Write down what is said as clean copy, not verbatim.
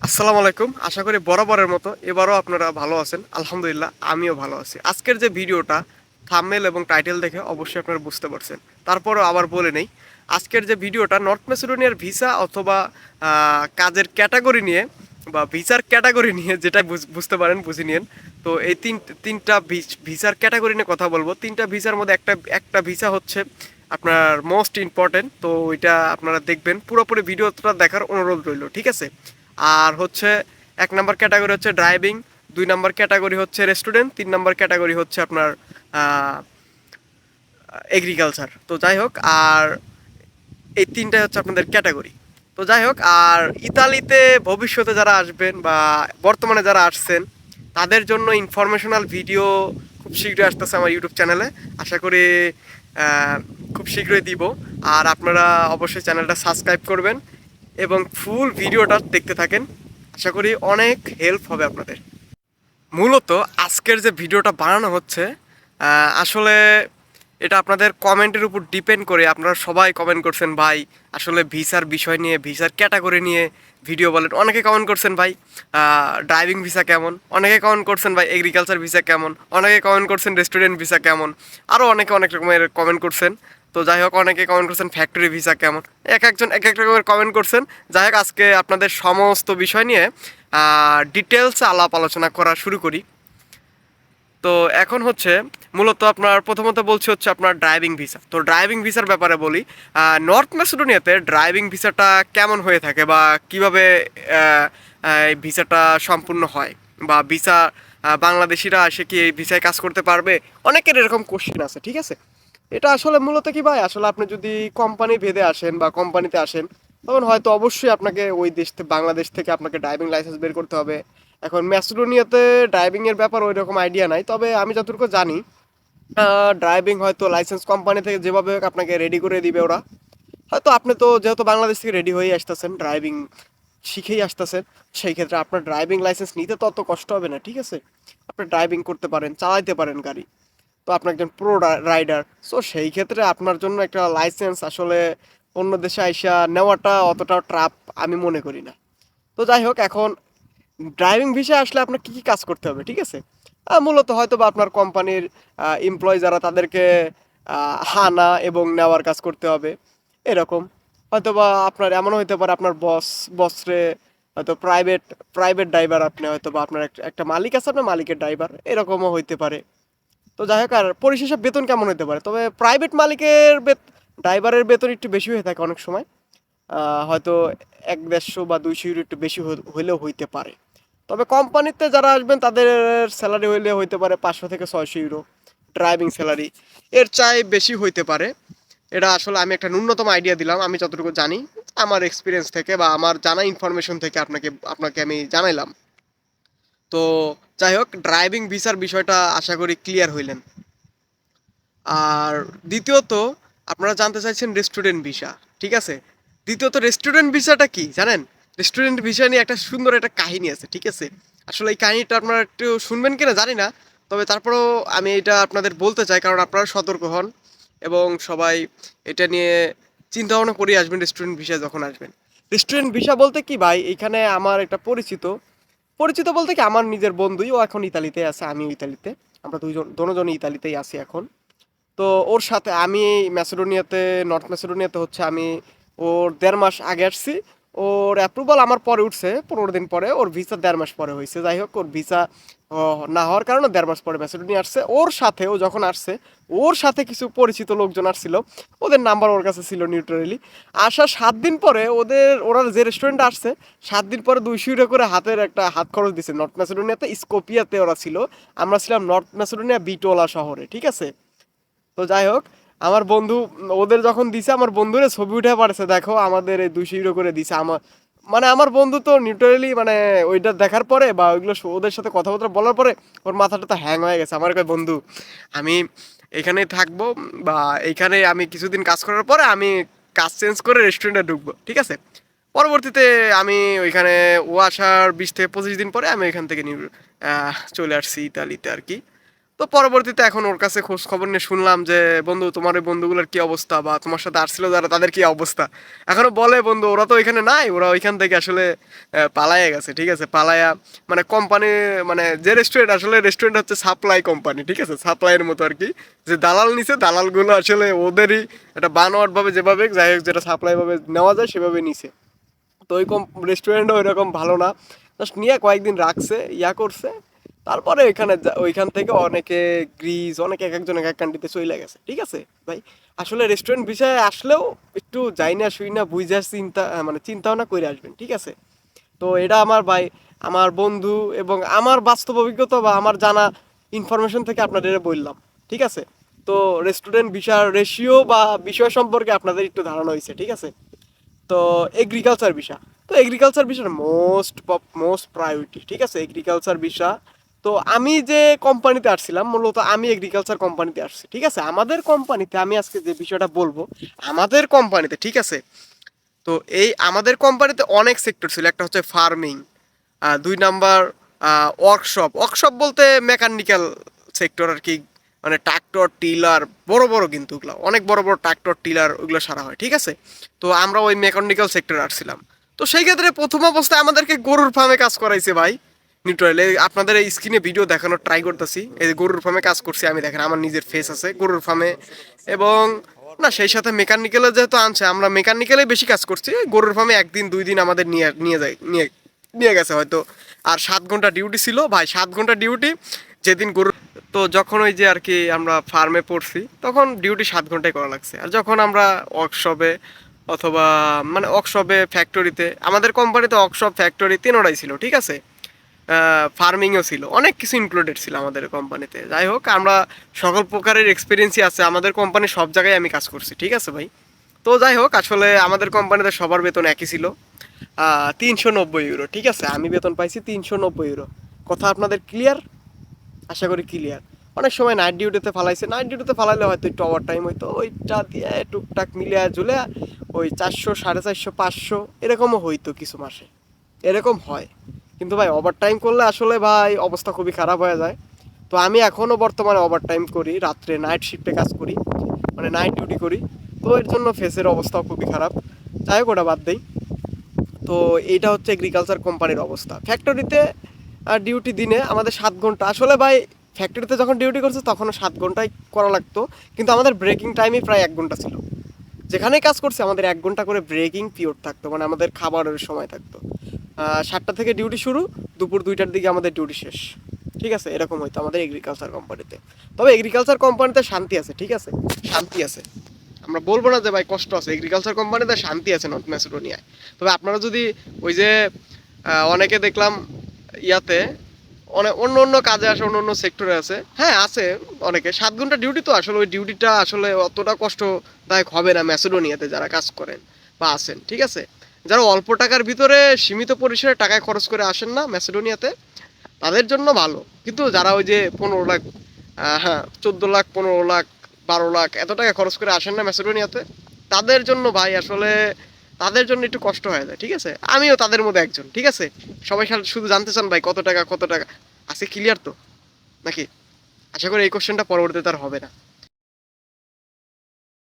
আসসালামু আলাইকুম। আশা করি বরাবরের মতো এবারও আপনারা ভালো আছেন। আলহামদুলিল্লাহ আমিও ভালো আছি। আজকের যে ভিডিওটা থাম্বনেল এবং টাইটেল দেখে অবশ্যই আপনারা বুঝতে পারছেন। তারপরেও আবার বলে নেই, আজকের যে ভিডিওটা নর্থ মেসিডোনিয়ার ভিসা অথবা কাজের ক্যাটাগরি নিয়ে বা ভিসার ক্যাটাগরি নিয়ে যেটা বুঝতে পারেন বুঝে নিন। তো এই তিনটা ভিসার ক্যাটাগরি নিয়ে কথা বলবো। তিনটা ভিসার মধ্যে একটা একটা ভিসা হচ্ছে আপনার মোস্ট ইম্পর্টেন্ট। তো ওইটা আপনারা দেখবেন, পুরোপুরি ভিডিওটা দেখার অনুরোধ রইল, ঠিক আছে? আর হচ্ছে এক নাম্বার ক্যাটাগরি হচ্ছে ড্রাইভিং, দুই নাম্বার ক্যাটাগরি হচ্ছে রেস্টুরেন্ট, তিন নাম্বার ক্যাটাগরি হচ্ছে আপনার এগ্রিকালচার। তো যাই হোক, আর এই তিনটাই হচ্ছে আপনাদের ক্যাটাগরি। তো যাই হোক, আর ইতালিতে ভবিষ্যতে যারা আসবেন বা বর্তমানে যারা আসছেন তাদের জন্য ইনফরমেশনাল ভিডিও খুব শীঘ্রই আসতেছে আমার ইউটিউব চ্যানেলে। আশা করি খুব শীঘ্রই দিব। আর আপনারা অবশ্যই চ্যানেলটা সাবস্ক্রাইব করবেন এবং ফুল ভিডিওটা দেখতে থাকেন। আশা করি অনেক হেল্প হবে আপনাদের। মূলত আজকের যে ভিডিওটা বানানো হচ্ছে আসলে এটা আপনাদের কমেন্টের উপর ডিপেন্ড করে। আপনারা সবাই কমেন্ট করছেন ভাই আসলে ভিসার বিষয় নিয়ে, ভিসার ক্যাটাগরি নিয়ে ভিডিও বলেন। অনেকে কমেন্ট করছেন ভাই ড্রাইভিং ভিসা কেমন, অনেকে কমেন্ট করছেন ভাই এগ্রিকালচার ভিসা কেমন, অনেকে কমেন্ট করছেন রেস্টুরেন্ট ভিসা কেমন, আরও অনেকে অনেক রকমের কমেন্ট করছেন। তো যাই হোক, অনেকে কমেন্ট করছেন ফ্যাক্টরি ভিসা কেমন, এক একজন এক এক রকমের কমেন্ট করছেন। যাই হোক, আজকে আপনাদের সমস্ত বিষয় নিয়ে ডিটেলস আলাপ আলোচনা করা শুরু করি। তো এখন হচ্ছে মূলত আপনার প্রথমত বলছি হচ্ছে আপনার ড্রাইভিং ভিসা। তো ড্রাইভিং ভিসার ব্যাপারে বলি, নর্থ ম্যাসেডোনিয়াতে ড্রাইভিং ভিসাটা কেমন হয়ে থাকে বা কিভাবে এই ভিসাটা সম্পূর্ণ হয়, বা ভিসা বাংলাদেশিরা এসে কি এই ভিসায় কাজ করতে পারবে, অনেকের এরকম কোশ্চেন আছে, ঠিক আছে? এটা আসলে মূলত কি ভাই, আসলে আপনি যদি কোম্পানি ভেদে আসেন বা কোম্পানিতে আসেন তখন হয়তো অবশ্যই আপনাকে ওই দেশ থেকে, বাংলাদেশ থেকে আপনাকে ড্রাইভিং লাইসেন্স বের করতে হবে। এখন ম্যাসেডোনিয়াতে ড্রাইভিং এর ব্যাপার ওই রকম আইডিয়া নাই, তবে আমি যতটুকু জানি ড্রাইভিং হয়তো লাইসেন্স কোম্পানি থেকে যেভাবে হোক আপনাকে রেডি করে দিবে ওরা। হয়তো আপনি তো যেহেতু বাংলাদেশ থেকে রেডি হয়েই আসতেছেন, ড্রাইভিং শিখেই আসতেছেন, সেই ক্ষেত্রে আপনার ড্রাইভিং লাইসেন্স নিতে তো অত কষ্ট হবে না, ঠিক আছে? আপনি ড্রাইভিং করতে পারেন, চালাইতে পারেন গাড়ি। তো আপনি একজন প্রো রাইডার, সো সেই ক্ষেত্রে আপনার জন্য একটা লাইসেন্স আসলে অন্য দেশে আইসা নেওয়াটা অতটাও ট্রাপ আমি মনে করি না। তো যাই হোক, এখন ড্রাইভিং ভিসা আসলে আপনার কী কী কাজ করতে হবে, ঠিক আছে? মূলত হয়তো বা আপনার কোম্পানির এমপ্লয়ি যারা তাদেরকে হানা এবং নেওয়ার কাজ করতে হবে, এরকম। হয়তো বা আপনার এমনও হতে পারে আপনার বসরে হয়তো প্রাইভেট প্রাইভেট ড্রাইভার, আপনি হয়তো বা আপনার একটা মালিক আছে, আপনার মালিকের ড্রাইভার, এরকমও হইতে পারে। তো যাই হোক, আর পরিশেষে বেতন কেমন হতে পারে, তবে প্রাইভেট মালিকের ড্রাইভারের বেতন একটু বেশি হয়ে থাকে অনেক সময়। হয়তো 100-150 বা 200 ইউরো একটু বেশি হইলেও হইতে পারে। তবে কোম্পানিতে যারা আসবেন তাদের স্যালারি হইলে হইতে পারে 500 থেকে 600 ইউরো ড্রাইভিং স্যালারি। এর চাই বেশি হইতে পারে। এটা আসলে আমি একটা ন্যূনতম আইডিয়া দিলাম, আমি যতটুকু জানি আমার এক্সপিরিয়েন্স থেকে বা আমার জানা ইনফরমেশন থেকে আপনাকে আপনাকে আমি জানাইলাম। তো যাই হোক, ড্রাইভিং ভিসার বিষয়টা আশা করি ক্লিয়ার হইলেন। আর দ্বিতীয়ত আপনারা জানতে চাইছেন রেস্টুরেন্ট ভিসা, ঠিক আছে? দ্বিতীয়ত রেস্টুরেন্ট ভিসাটা কি জানেন? রেস্টুরেন্ট ভিসা নিয়ে একটা সুন্দর একটা কাহিনী আছে, ঠিক আছে? আসলে এই কাহিনীটা আপনারা একটু শুনবেন কিনা জানি না, তবে তারপরেও আমি এটা আপনাদের বলতে চাই, কারণ আপনারা সতর্ক হন এবং সবাই এটা নিয়ে চিন্তা ভাবনা করে আসবেন রেস্টুরেন্ট ভিসা যখন আসবেন। রেস্টুরেন্ট ভিসা বলতে কি ভাই, এখানে আমার একটা পরিচিত, পরিচিত বলতে কি আমার নিজের বন্ধুই, ও এখন ইতালিতে আছে, আমিও ইতালিতে, আমরা দুজনই ইতালিতেই আছি এখন। তো ওর সাথে আমি ম্যাসেডোনিয়াতে, নর্থ ম্যাসেডোনিয়াতে হচ্ছে আমি ওর 1.5 মাস আগে আসছি। ওর অ্যাপ্রুভাল আমার পরে উঠছে 15 দিন পরে, ওর ভিসা 1.5 মাস পরে হয়েছে। যাই হোক, ওর ভিসা না হওয়ার কারণে 1.5 মাস পরে ম্যাসেডোনিয়া আসছে। ওর সাথে ও যখন আসছে, ওর সাথে কিছু পরিচিত লোকজন আসছিল, ওদের নাম্বার ওর কাছে ছিল নিউট্রালি। আসার 7 দিন পরে ওরা যে রেস্টুরেন্টে আসছে, 7 দিন পরে 200 ইউরো করে হাতের একটা হাত খরচ দিছে। নর্থ ম্যাসেডোনিয়াতে স্কোপিয়াতে ওরা ছিল, আমরা ছিলাম নর্থ ম্যাসেডোনিয়া বিটোলা শহরে, ঠিক আছে? তো যাই হোক, আমার বন্ধু ওদের যখন দিছে, আমার বন্ধুরে ছবি উঠে পাঠাচ্ছে, দেখো আমাদের এই 200 ইউরো করে দিছে। মানে আমার বন্ধু তো নিউট্রালি, মানে ওইটা দেখার পরে বা ওইগুলো ওদের সাথে কথাবার্তা বলার পরে ওর মাথাটা তো হ্যাং হয়ে গেছে। আমার কয় বন্ধু আমি এখানেই থাকবো, বা এইখানে আমি কিছুদিন কাজ করার পরে আমি কাজ চেঞ্জ করে রেস্টুরেন্টে ঢুকবো, ঠিক আছে? পরবর্তীতে আমি ওইখানে ও আসার 20 থেকে 25 দিন পরে আমি ওইখান থেকে চলে আসছি ইতালিতে আর কি। তো তো পরবর্তীতে এখন ওর কাছে খোঁজ খবর নিয়ে শুনলাম যে বন্ধু তোমার ওই বন্ধুগুলোর কি অবস্থা, বা তোমার সাথে আসছিল যারা তাদের কি অবস্থা। এখনো বলে বন্ধু ওরা তো ওইখানে নাই, ওরা ওইখান থেকে আসলে পালায়ে গেছে, ঠিক আছে, পালায়া মানে কোম্পানি, মানে যে রেস্টুরেন্ট, আসলে রেস্টুরেন্ট হচ্ছে সাপ্লাই কোম্পানি, ঠিক আছে, সাপ্লাইয়ের মতো আর কি, যে দালাল নিছে, দালালগুলো আসলে ওদেরই একটা বানোয়াট ভাবে যেভাবে যাই হোক যেটা সাপ্লাই ভাবে নেওয়া যায় সেভাবে নিছে। তো ওই রেস্টুরেন্টও ওইরকম ভালো না, জাস্ট নিয়ে কয়েকদিন রাখছে, ইয়া করছে, তারপরে ওইখান থেকে অনেকে গ্রিস, অনেকে এক একজন এক এক কান্ট্রিতে চলে গেছে, ঠিক আছে ভাই। আসলে রেস্টুরেন্ট বিষয়ে আসলেও একটু যাই না শুই না বুঝার চিন্তা, মানে চিন্তা ভাবনা করে আসবেন, ঠিক আছে। তো এটা আমার ভাই, আমার বন্ধু এবং আমার বাস্তব অভিজ্ঞতা বা আমার জানা ইনফরমেশন থেকে আপনাদের বললাম, ঠিক আছে। তো রেস্টুরেন্ট বিষয় রেশিও বা বিষয় সম্পর্কে আপনাদের একটু ধারণা হয়েছে, ঠিক আছে। তো এগ্রিকালচার বিষয়, তো এগ্রিকালচার বিষয় মোস্ট প্রায়োরিটি, ঠিক আছে, এগ্রিকালচার বিষয়। তো আমি যে কোম্পানিতে আসছিলাম, মূলত আমি এগ্রিকালচার কোম্পানিতে আসছি, ঠিক আছে। আমাদের কোম্পানিতে আমি আজকে যে বিষয়টা বলবো, আমাদের কোম্পানিতে, ঠিক আছে, তো এই আমাদের কোম্পানিতে অনেক সেক্টর ছিল। একটা হচ্ছে ফার্মিং, 2 নাম্বার ওয়ার্কশপ, ওয়ার্কশপ বলতে মেকানিক্যাল সেক্টর আর কি, মানে ট্রাক্টর টিলার বড় বড়, কিন্তু ওগুলো অনেক বড় বড় ট্রাক্টর টিলার ওগুলো সারা হয়, ঠিক আছে। তো আমরা ওই মেকানিক্যাল সেক্টরে আসছিলাম। তো সেই ক্ষেত্রে প্রথম অবস্থায় আমাদেরকে গরুর ফার্মে কাজ করাইছে ভাই, নিউট্রাল। আপনাদের এই স্ক্রিনে ভিডিও দেখানোর ট্রাই করতেছি, এই যে গরুর ফার্মে কাজ করছি আমি, দেখেন আমার নিজের ফেস আছে গরুর ফার্মে। এবং না, সেই সাথে মেকানিক্যালে যেহেতু আনছে, আমরা মেকানিক্যালে বেশি কাজ করছি, গরুর ফার্মে 1 দিন 2 দিন আমাদের নিয়ে নিয়ে যায় নিয়ে নিয়ে গেছে হয়তো। আর 7 ঘন্টা ডিউটি ছিল ভাই, 7 ঘন্টা ডিউটি যেদিন গরু। তো যখন ওই যে আর কি আমরা ফার্মে পড়ছি, তখন ডিউটি 7 ঘন্টায় করা লাগছে। আর যখন আমরা ওয়ার্কশপে অথবা মানে ওয়ার্কশপে, ফ্যাক্টরিতে, আমাদের কোম্পানিতে ওয়ার্কশপ ফ্যাক্টরি তিনোটাই ছিল, ঠিক আছে। ফার্মিংও ছিল, অনেক কিছু ইনক্লুডেড ছিল আমাদের কোম্পানিতে। যাই হোক, আমরা সকল প্রকারের এক্সপিরিয়েন্সই আছে আমাদের কোম্পানি, সব জায়গায় আমি কাজ করছি, ঠিক আছে ভাই। তো যাই হোক, আসলে আমাদের কোম্পানিতে সবার বেতন একই ছিল, 390 ইউরো, ঠিক আছে। আমি বেতন পাইছি 390 ইউরো। কথা আপনাদের ক্লিয়ার? আশা করি ক্লিয়ার। অনেক সময় নাইট ডিউটিতে ফালাইছে, নাইট ডিউটিতে ফালাইলে হয়তো একটু ওভার টাইম হইতো, ওইটা দিয়ে টুকটাক মিলিয়ে ঝুলে ওই 400, 450, 500 এরকমও হইতো কিছু মাসে, এরকম হয়। কিন্তু ভাই ওভার টাইম করলে আসলে ভাই অবস্থা খুবই খারাপ হয়ে যায়। তো আমি এখনও বর্তমানে ওভার টাইম করি, রাত্রে নাইট শিফটে কাজ করি, মানে নাইট ডিউটি করি। তো এর জন্য ফেসের অবস্থাও খুবই খারাপ। যাই হোক, ওটা বাদ দেই। তো এইটা হচ্ছে এগ্রিকালচার কোম্পানির অবস্থা। ফ্যাক্টরিতে ডিউটি দিনে আমাদের 7 ঘন্টা, আসলে ভাই ফ্যাক্টরিতে যখন ডিউটি করছে তখনও 7 ঘন্টায় করা লাগতো, কিন্তু আমাদের ব্রেকিং টাইমই প্রায় 1 ঘন্টা ছিল। যেখানেই কাজ করছে আমাদের 1 ঘন্টা করে ব্রেকিং পিরিয়ড থাকতো, মানে আমাদের খাবারের সময় থাকতো। 7টা থেকে ডিউটি শুরু, দুপুর 2টার দিকে আমাদের ডিউটি শেষ, ঠিক আছে, এরকম হইতো আমাদের এগ্রিকালচার কোম্পানিতে। তবে এগ্রিকালচার কোম্পানিতে শান্তি আছে, ঠিক আছে, শান্তি আছে। আমরা বলবো না যে ভাই কষ্ট আছে, এগ্রিকালচার কোম্পানিতে শান্তি আছে নর্থ ম্যাসেডোনিয়ায়। তবে আপনারা যদি ওই যে অনেকে দেখলাম ইয়াতে, অনেক অন্য অন্য কাজে আসে, অন্য অন্য সেক্টরে আছে, হ্যাঁ আছে অনেকে, 7 ঘন্টা ডিউটি, তো আসলে ওই ডিউটিটা আসলে অতটা কষ্টদায়ক হবে না ম্যাসেডোনিয়াতে যারা কাজ করেন বা আসেন, ঠিক আছে। যারা অল্প টাকার ভিতরে সীমিত পরিসরে টাকায় খরচ করে আসেন না ম্যাসেডোনিয়াতে, তাদের জন্য ভালো। কিন্তু যারা ওই যে 15 লাখ, হ্যাঁ 14 লাখ, 15 লাখ, 12 লাখ এত টাকা খরচ করে আসেন না ম্যাসেডোনিয়াতে, তাদের জন্য ভাই আসলে তাদের জন্য একটু কষ্ট হয়ে যায়, ঠিক আছে। আমিও তাদের মধ্যে একজন, ঠিক আছে। সবাই শুধু জানতে চান ভাই কত টাকা কত টাকা আছে, ক্লিয়ার তো নাকি? আশা করি এই কোশ্চেনটা পরবর্তীতে আর হবে না।